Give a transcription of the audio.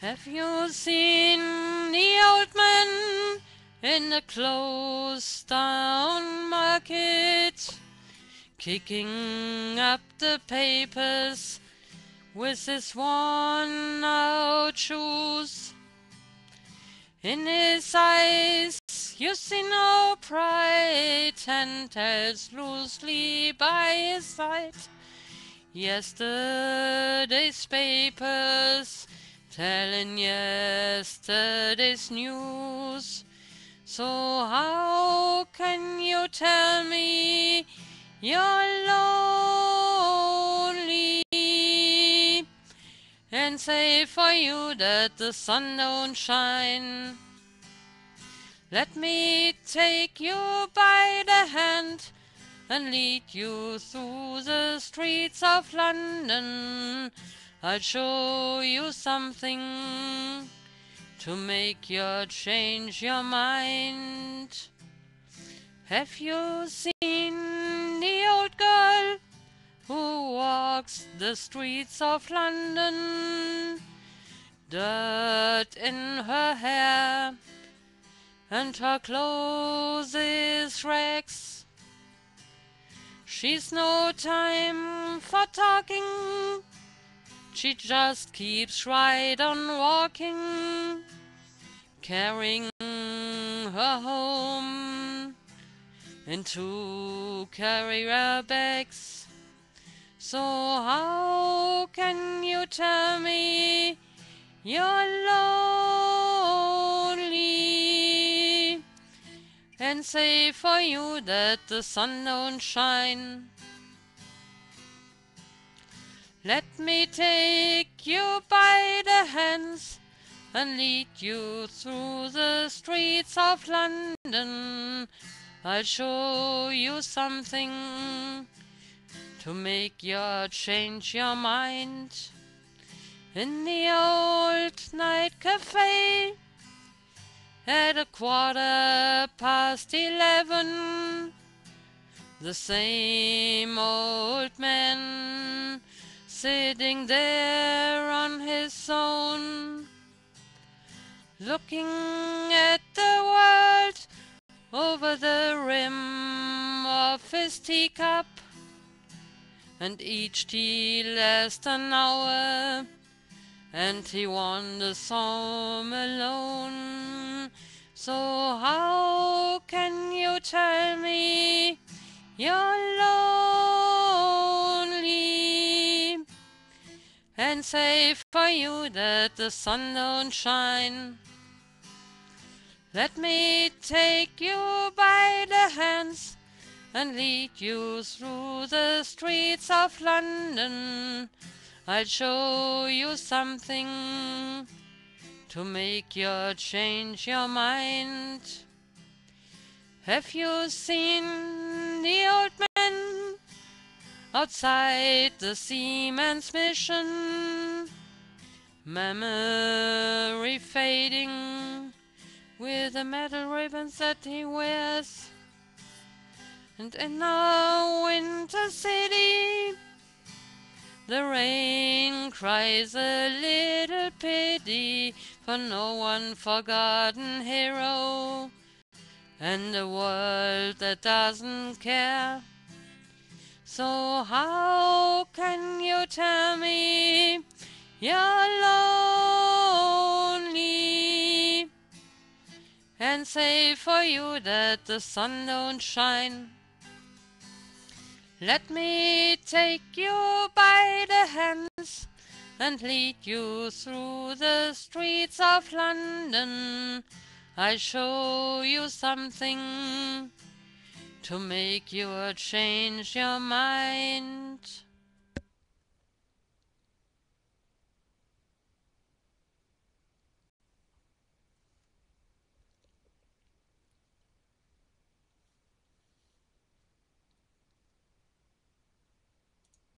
Have you seen the old man in the closed down market, kicking up the papers with his worn out shoes? In his eyes you see no pride, and tells loosely by his side yesterday's papers, telling yesterday's news. So how can you tell me you're lonely and say for you that the sun don't shine? Let me take you by the hand and lead you through the streets of London. I'll show you something to make you change your mind. Have you seen the old girl who walks the streets of London? Dirt in her hair and her clothes is rags. She's no time for talking, she just keeps right on walking, carrying her home in 2 carrier bags. So how can you tell me you're lonely and say for you that the sun don't shine? Let me take you by the hands and lead you through the streets of London. I'll show you something to make you change your mind. In the old night cafe at 11:15, the same old man sitting there on his own, looking at the world over the rim of his teacup, and each tea lasts an hour, and he wanders home alone. So how can you tell me you're lonely and say for you that the sun don't shine? Let me take you by the hands and lead you through the streets of London. I'll show you something to make you change your mind. Have you seen the old man outside the Seaman's Mission? Memory fading with the metal ribbons that he wears. And in our winter city, the rain cries a little pity for no one forgotten hero, and a world that doesn't care. So how can you tell me you're lonely and say for you that the sun don't shine? Let me take you by the hands and lead you through the streets of London. I'll show you something to make you change your mind.